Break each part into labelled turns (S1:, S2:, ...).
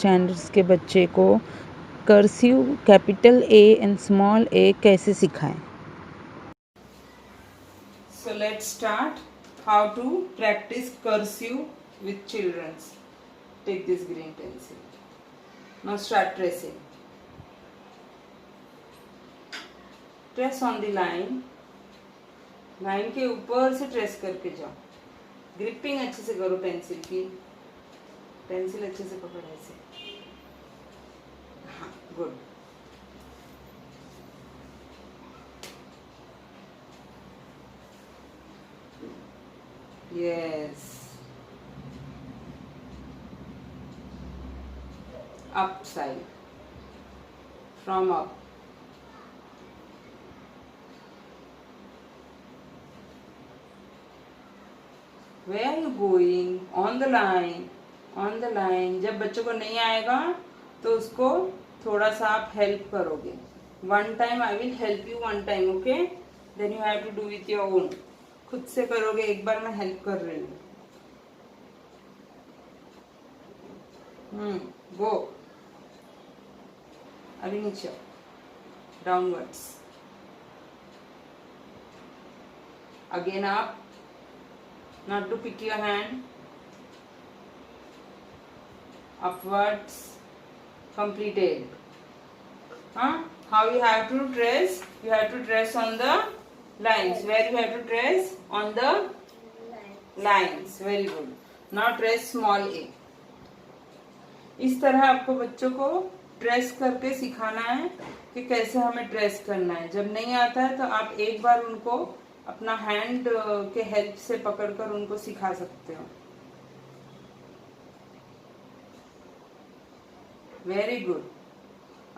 S1: Standards के बच्चे को cursive capital A and small A कैसे सिखाएं?
S2: So let's start how to practice cursive with children. Take this green pencil. Now start tracing. Trace on the line. Line के ऊपर से trace करके जाओ. ग्रिपिंग अच्छे से करो पेंसिल की. पेंसिल अच्छे से पकड़ ऐसे. हाँ, good. Yes. Up side. From up. Where are you going? On the line. On the line. जब बच्चों को नहीं आएगा तो उसको थोड़ा सा आप हेल्प करोगे. One time I will help you one time, okay? Then you have to do with your own. खुद से करोगे. एक बार मैं हेल्प कर रही हूँ. गो. अभी नीचे. Downwards. Again up. Not to pick your hand. Upwards. Completed. How you have to trace? You have to trace on the lines. Where you have to trace? On the lines. Very good. Now trace small a. इस तरह आपको बच्चों को trace करके सिखाना है कि कैसे हमें ट्रेस करना है. जब नहीं आता है तो आप एक बार उनको अपना हैंड के हेल्प से पकड़कर उनको सिखा सकते हो. Very good.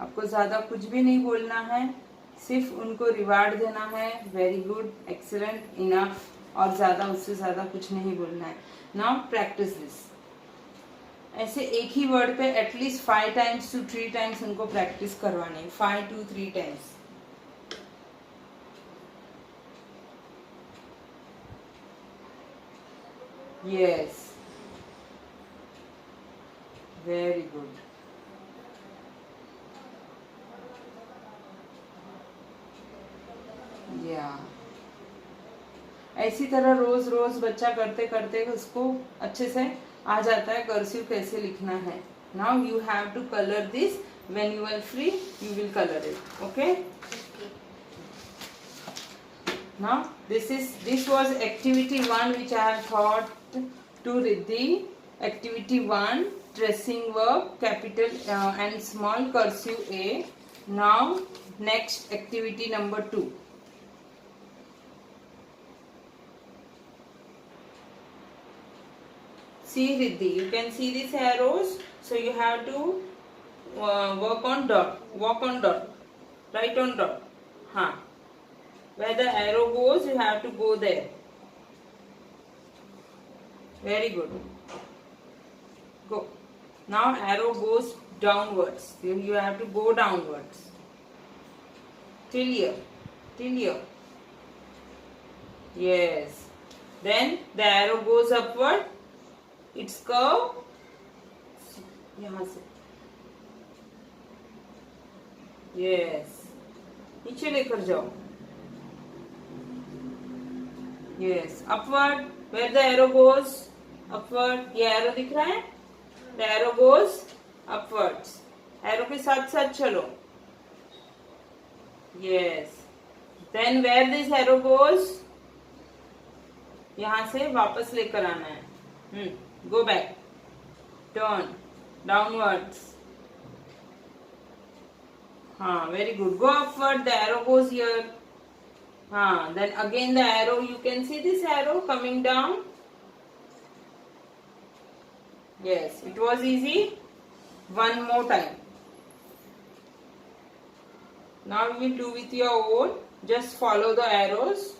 S2: आपको ज्यादा कुछ भी नहीं बोलना है, सिर्फ उनको रिवार्ड देना है. Very good, excellent, enough. और ज्यादा उससे ज्यादा कुछ नहीं बोलना है. Now practice this. ऐसे एक ही वर्ड पे एटलीस्ट 5 times to 3 times उनको प्रैक्टिस करवानी है. 5 to 3 times. Yes. Very good. Yeah. ऐसी तरह रोज रोज बच्चा करते करते उसको अच्छे से आ जाता है कर्सिव कैसे लिखना है. Now you have to colour this. When you are free you will colour it. Okay. Now this was activity 1 which I have taught to Riddhi. Activity 1, tracing verb capital and small cursive a. Now next activity number 2. See Riddhi, you can see these arrows, so you have to work on dot, walk on dot, write on dot. Where the arrow goes, you have to go there. Very good. Go. Now arrow goes downwards. Then you have to go downwards. Till here. Till here. Yes. Then the arrow goes upward. Its curve. यहाँ से. Yes. नीचे लेकर जाओ. Yes, upward. Where the arrow goes? Upward. ये arrow दिख रहा है? The arrow goes upwards. Arrow के साथ साथ चलो. Yes. Then where this arrow goes? यहाँ से वापस लेकर आना है. Go back. Turn. Downwards. Very good. Go upward. The arrow goes here. Then again the arrow, you can see this arrow coming down. Yes, it was easy. One more time. Now you will do with your own. Just follow the arrows.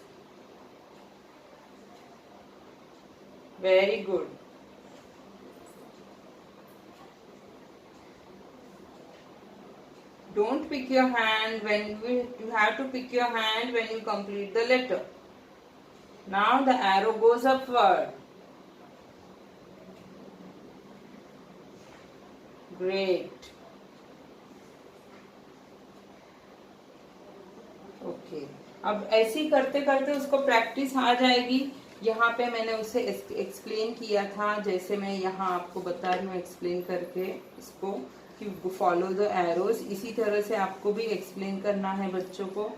S2: Very good. Don't pick your hand when you have to pick your hand when you complete the letter. Now the arrow goes upward. Great. Okay, अब ऐसे ही करते करते उसको practice आ जाएगी। यहाँ पे मैंने उसे एक्सप्लेन किया था, जैसे मैं यहाँ आपको बता रही हूँ एक्सप्लेन करके इसको, कि फॉलो द एरोज। इसी तरह से आपको भी एक्सप्लेन करना है बच्चों को।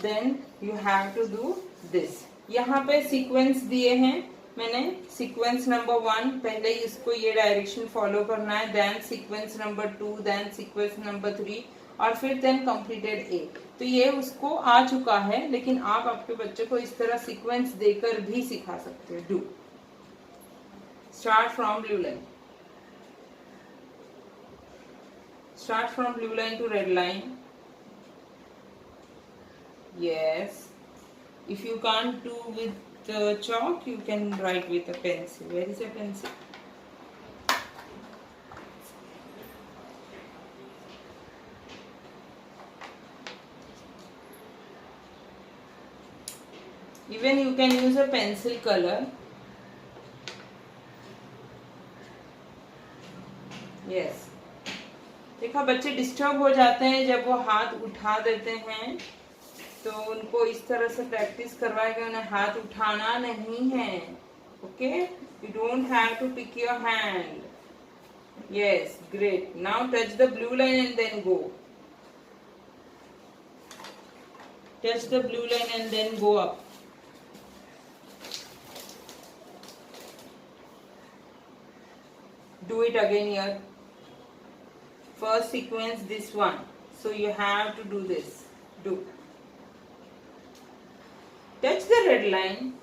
S2: Then you have to do this. यहाँ पे सीक्वेंस दिए हैं मैंने, सीक्वेंस नंबर 1 पहले इसको ये डायरेक्शन फॉलो करना है, then sequence number 2, then sequence number 3 और फिर देन कंप्लीटेड ए। तो ये उसको आ चुका है, लेकिन आप आपके बच्चे को इस तरह सीक्वेंस देकर भी सिखा सकते हो। Do start from blue line, start from blue line to red line. Yes. If you can't do with chalk, you can write with a pencil. Where is your pencil? Even you can use a pencil color. Yes. देखा, बच्चे disturb हो जाते हैं जब वो हाथ उठा देते हैं, तो उनको इस तरह से प्रैक्टिस करवाएगा, उन्हें हाथ उठाना नहीं है। Okay, you don't have to pick your hand. Yes, great. Now touch the blue line and then go. Touch the blue line and then go up. Do it again here. First sequence this one, so you have to do this. Do. Touch the red line.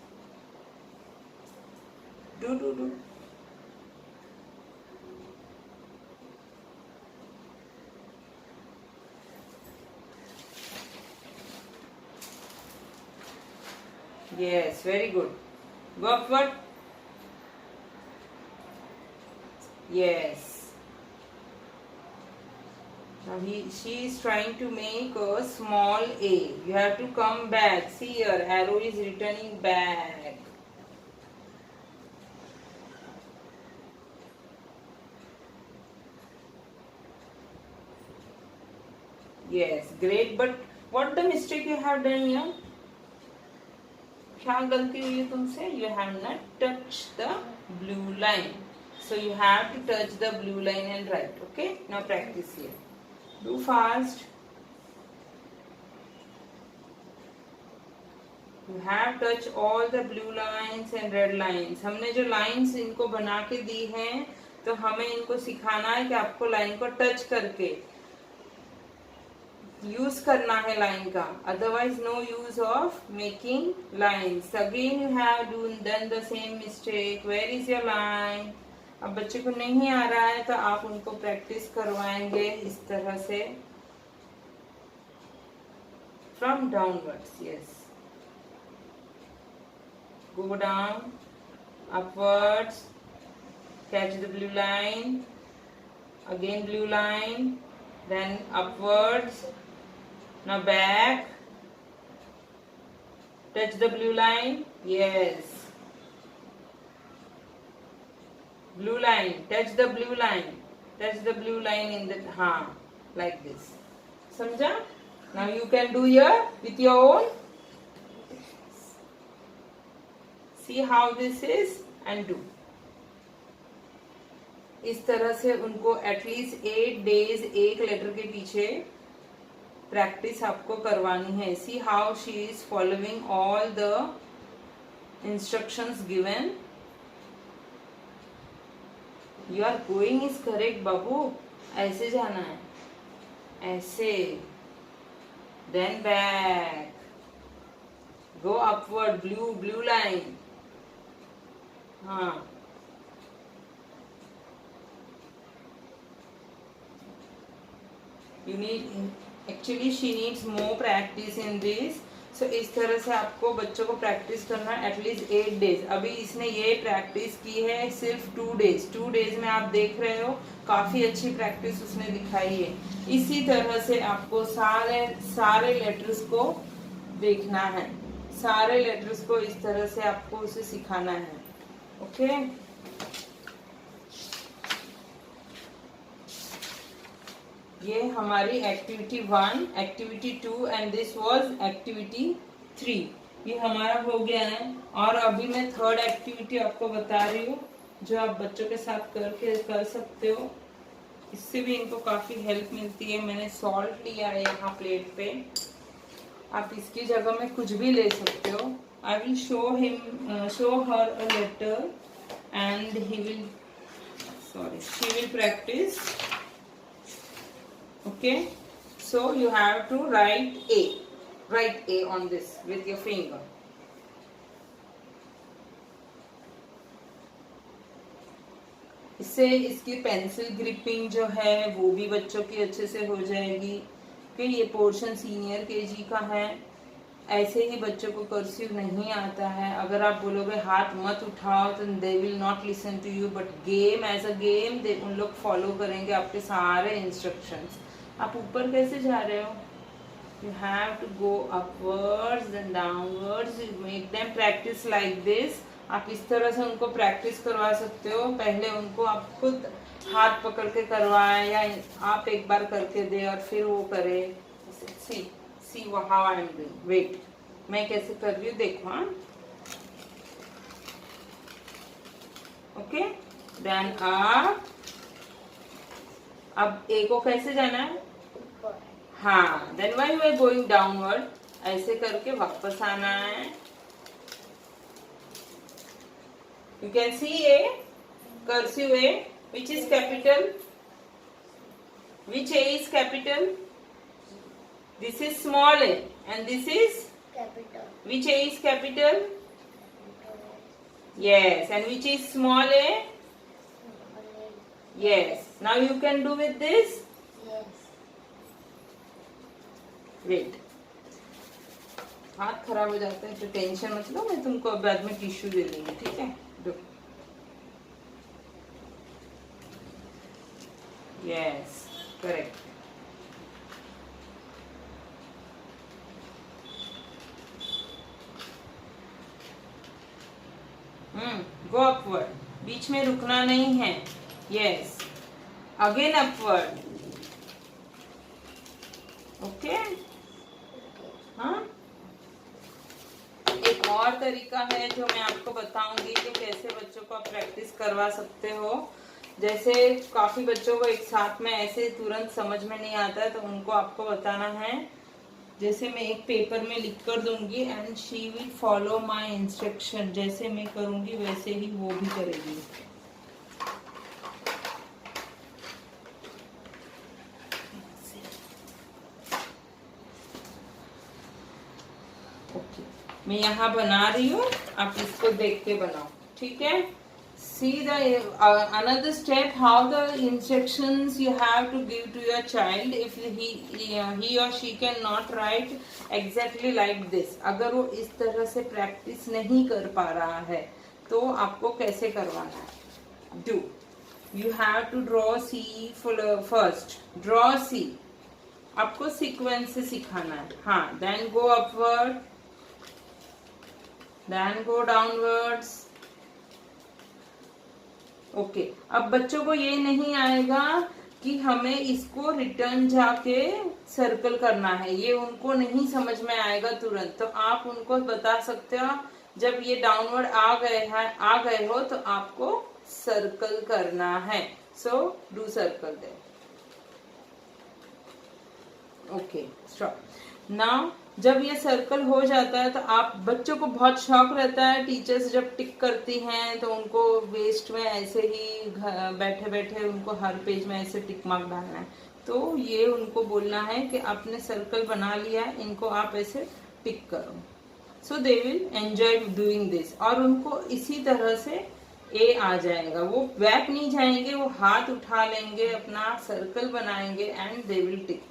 S2: Do. Yes, very good. Go upward. Yes. Now she is trying to make a small A. You have to come back. See here, arrow is returning back. Yes, great. But what the mistake you have done here? क्या गलती हुई है तुमसे? You have not touched the blue line. So you have to touch the blue line and write. Okay? Now practice here. Do fast. You have touch all the blue lines and red lines. हमने जो lines इनको बना के दी हैं, तो हमें इनको सिखाना है कि आपको लाइन को टच करके यूज करना है लाइन का, otherwise no use of making lines. Again you have done the same mistake. Where is your line? अब बच्चे को नहीं आ रहा है तो आप उनको प्रैक्टिस करवाएंगे इस तरह से, from downwards. Yes, go down, upwards, catch the blue line, again blue line, then upwards. Now back, touch the blue line. Yes, blue line, touch the blue line, touch the blue line in the like this. समझा? Now you can do here with your own. See how this is and do. इस तरह से उनको at least 8 days एक letter के पीछे practice आपको करवानी है। See how she is following all the instructions given. You are going is correct बाबू, ऐसे जाना है, ऐसे, then back, go upward, blue line. हाँ, you need, actually she needs more practice in this. So इस तरह से आपको बच्चों को प्रैक्टिस करना है एटलीस्ट 8 days। अभी इसने ये प्रैक्टिस की है सिर्फ 2 days। 2 days में आप देख रहे हो काफी अच्छी प्रैक्टिस उसने दिखाई है। इसी तरह से आपको सारे लेटर्स को देखना है, सारे लेटर्स को इस तरह से आपको उसे सिखाना है। ओके, ये हमारी activity 1, activity 2 and this was activity 3। ये हमारा हो गया है। और अभी मैं थर्ड एक्टिविटी आपको बता रही हूँ जो आप बच्चों के साथ करके कर सकते हो। इससे भी इनको काफी हेल्प मिलती है। मैंने सॉल्ट लिया है यहाँ प्लेट पे, आप इसकी जगह में कुछ भी ले सकते हो। I will show her a letter and she will practise. Okay, so you have to write A on this with your finger. इससे इसकी पेंसिल ग्रिपिंग जो है वो भी बच्चों की अच्छे से हो जाएगी। कि ये पोर्शन सीनियर केजी का है। ऐसे ही बच्चों को कर्सिव नहीं आता है, अगर आप बोलोगे हाथ मत उठाओ तो they will not listen to you, but game as a game उन लोग फॉलो करेंगे आपके सारे इंस्ट्रक्शंस। आप ऊपर कैसे जा रहे हो? You have to go upwards then downwards, make them practise like this. आप इस तरह से उनको प्रैक्टिस करवा सकते हो। पहले उनको आप खुद हाथ पकड़ के करवाएं या आप एक बार करके दे और फिर वो करे। See how I am doing. Wait, मैं कैसे कर रही हूँ देखो। हाँ, ओके, देन अप। अब ए को कैसे जाना है? हाँ, then why you are going downward, ऐसे करके वापस आना है। You can see A, cursive A, which is capital, which A is capital? This is small a and this is
S3: capital.
S2: Which A is capital? Yes, and which is small a? Yes. Now you can do with this.
S3: Yes.
S2: Wait. हाथ खराब हो जाता है तो tension मत लो, मैं तुमको अब बाद में टिश्यू दे दूंगी, ठीक है? दो। Yes, correct. Go upward. बीच में रुकना नहीं है। Yes. Again upward. Okay? हाँ? एक और तरीका है जो मैं आपको बताऊंगी कि कैसे बच्चों को आप प्रैक्टिस करवा सकते हो। जैसे काफी बच्चों को एक साथ में ऐसे तुरंत समझ में नहीं आता है, तो उनको आपको बताना है। जैसे मैं एक पेपर में लिख कर दूंगी and she will follow my instruction. जैसे मैं करूंगी वैसे ही वो भी करेगी। ओके, मैं यहाँ बना रही हूँ, आप इसको देख के बनाओ, ठीक है? See the another step, how the instructions you have to give to your child if he or she cannot write exactly like this. अगर वो इस तरह से प्रैक्टिस नहीं कर पा रहा है तो आपको कैसे करवाना है? Do you have to draw C first? Draw C. आपको सीक्वेंस से सिखाना है। हाँ, then go upward, then go downwards. Okay, अब बच्चों को ये नहीं आएगा कि हमें इसको रिटर्न जाके सर्कल करना है, ये उनको नहीं समझ में आएगा तुरंत। तो आप उनको बता सकते हो जब ये डाउनवर्ड आ गए हो तो आपको सर्कल करना है। So do circle there. Okay, stop. Now जब ये सर्कल हो जाता है तो आप बच्चों को बहुत शौक रहता है, टीचर्स जब टिक करती हैं तो उनको वेस्ट में ऐसे ही बैठे बैठे उनको हर पेज में ऐसे टिक मार्क डालना है। तो ये उनको बोलना है कि आपने सर्कल बना लिया, इनको आप ऐसे टिक करो। So they will enjoy doing this. और उनको इसी तरह से ए आ जाएगा, वो बैक नहीं जाएंगे, वो हाथ उठा लेंगे, अपना सर्कल बनाएंगे एंड दे विल टिक।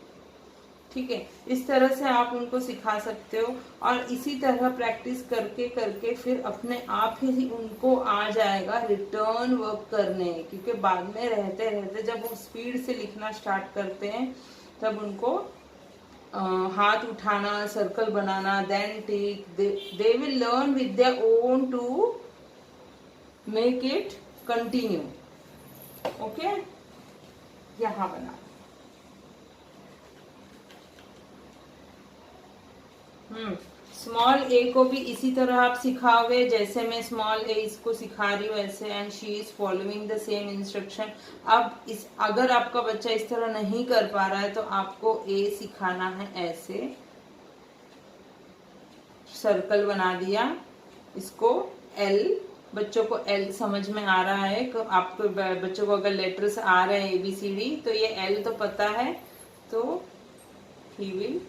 S2: ठीक है, इस तरह से आप उनको सिखा सकते हो। और इसी तरह प्रैक्टिस करके करके फिर अपने आप ही उनको आ जाएगा रिटर्न वर्क करने, क्योंकि बाद में रहते रहते जब वो स्पीड से लिखना स्टार्ट करते हैं तब उनको हाथ उठाना, सर्कल बनाना, then tick, they will learn with their own to make it continue. Okay, यहाँ बना स्मॉल ए को भी इसी तरह आप सिखाओगे जैसे मैं स्मॉल ए इसको सिखा रही हूँ ऐसे, and she is following the same instruction. अब इस अगर आपका बच्चा इस तरह नहीं कर पा रहा है तो आपको ए सिखाना है ऐसे, सर्कल बना दिया इसको एल, बच्चों को एल समझ में आ रहा है, आपको बच्चों को अगर लेटर्स आ रहे हैं ABCD तो ये एल तो पता है, तो ही विल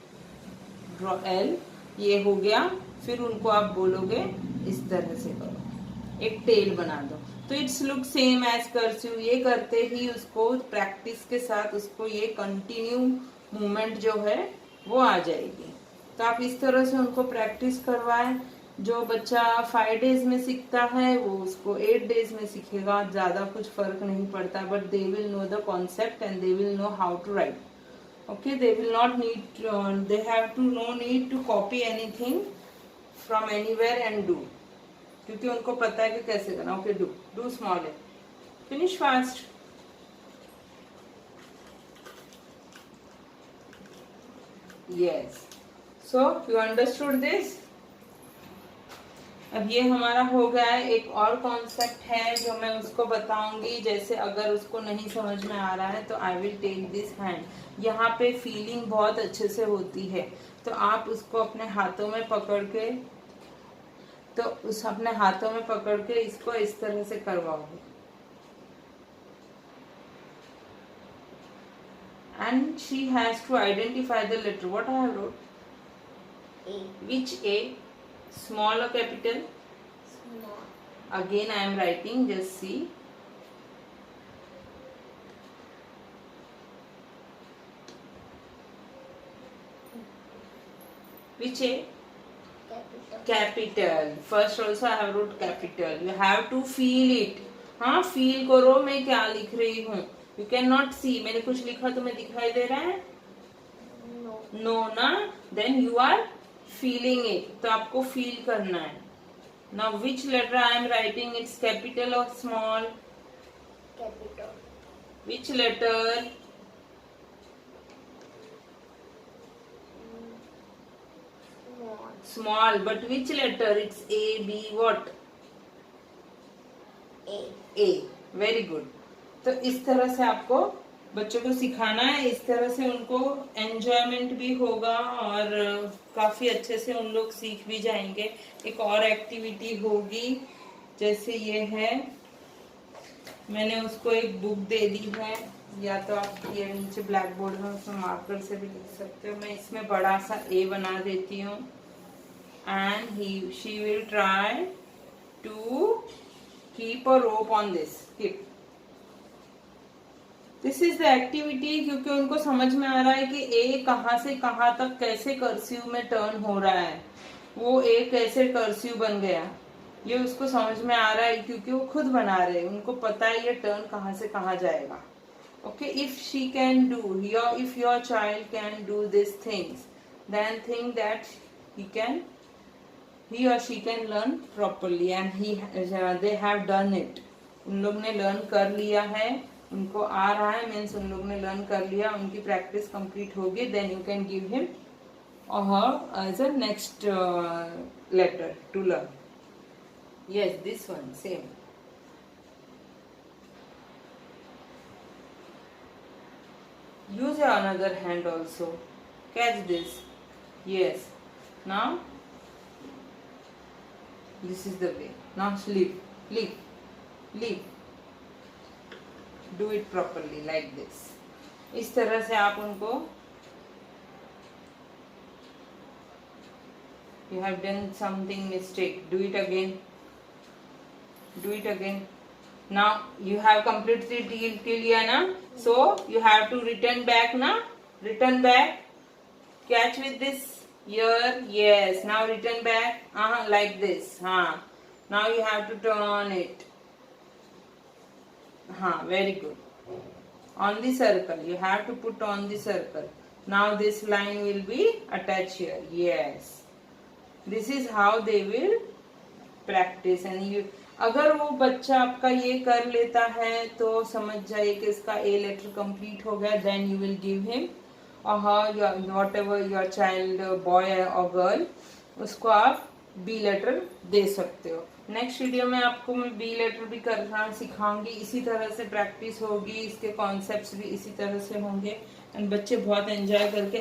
S2: ड्रॉ एल, ये हो गया। फिर उनको आप बोलोगे इस तरह से करो, एक टेल बना दो, तो it's look same as cursive. ये करते ही उसको प्रैक्टिस के साथ उसको ये कंटिन्यू मूवमेंट जो है वो आ जाएगी। तो आप इस तरह से उनको प्रैक्टिस करवाएं। जो बच्चा 5 डेज में सीखता है वो उसको 8 डेज में सीखेगा, ज्यादा कुछ फर्क नहीं पड़ता, but they will know the concept and they will know how to write. Okay, they will not need they have to no need to copy anything from anywhere and do, क्योंकि उनको पता है कि कैसे करना। Okay, do small, finish fast। Yes, so you understood this। अब ये हमारा हो गया है। एक और कॉन्सेप्ट है जो मैं उसको बताऊंगी, जैसे अगर उसको नहीं समझ में आ रहा है तो I will take this hand. यहाँ पे फीलिंग बहुत अच्छे से होती है, तो आप उसको अपने हाथों में पकड़ के, तो उस अपने हाथों में पकड़ के इसको इस तरह से करवाओगे, and she has to identify the letter. What I have wrote?
S3: A.
S2: Which A? Small or capital?
S3: Small.
S2: Again I am writing, just see। Which A?
S3: Capital.
S2: Capital। First also I have wrote capital। You have to feel it। हाँ, feel करो मैं क्या लिख रही हूँ। You cannot see। मैंने कुछ लिखा तुम्हें दिखाई दे रहा है?
S3: No.
S2: No ना? Then you are feeling it। तो आपको फील करना है। Now which letter I am writing? It's capital or small?
S3: Capital.
S2: Which letter?
S3: Small.
S2: Small, but which letter? It's A, B, what?
S3: A.
S2: A। Very good। तो इस तरह से आपको बच्चों को सिखाना है, इस तरह से उनको एंजॉयमेंट भी होगा और काफी अच्छे से उन लोग सीख भी जाएंगे। एक और एक्टिविटी होगी, जैसे ये है, मैंने उसको एक बुक दे दी है, या तो आप ये नीचे ब्लैक बोर्ड में उसमें मार्कर से भी लिख सकते हो। मैं इसमें बड़ा सा ए बना देती हूँ, and she will try to keep a rope on this. Keep, this is the activity, क्योंकि उनको समझ में आ रहा है कि ए कहाँ से कहाँ तक कैसे कर्सिव में टर्न हो रहा है, वो ए कैसे कर्सिव बन गया, ये उसको समझ में आ रहा है क्योंकि वो खुद बना रहे हैं, उनको पता है ये टर्न कहाँ से कहाँ जाएगा। Okay, if she can do, if your child can do this things, then think that he or she can learn properly, and they have done it। उन लोग ने लर्न कर लिया है, उनको आ रहा है, मीन्स उन लोग ने लर्न कर लिया, उनकी प्रैक्टिस कंप्लीट होगी, then you can give him or her as a next letter to learn। Yes, this one same। use your another hand also, catch this। Yes, now this is the way। now leave, do it properly like this। इस तरह से आप उनको, you have done something mistake, do it again। now you have completed till here na, so you have to return back na, return back, catch with this here। yes, now return back, like this। now you have to turn it। very good। on the circle, you have to put on the circle। now this line will be attached here। yes, this is how they will practice। and you, अगर वो बच्चा आपका ये कर लेता है तो समझ जाइए कि इसका ए लेटर कंप्लीट हो गया। Then you will give him और whatever your child boy और गर्ल, उसको आप बी लेटर दे सकते हो। नेक्स्ट वीडियो में आपको मैं बी लेटर भी करना सिखाऊंगी, इसी तरह से प्रैक्टिस होगी, इसके कॉन्सेप्ट्स भी इसी तरह से होंगे एंड बच्चे बहुत एंजॉय करके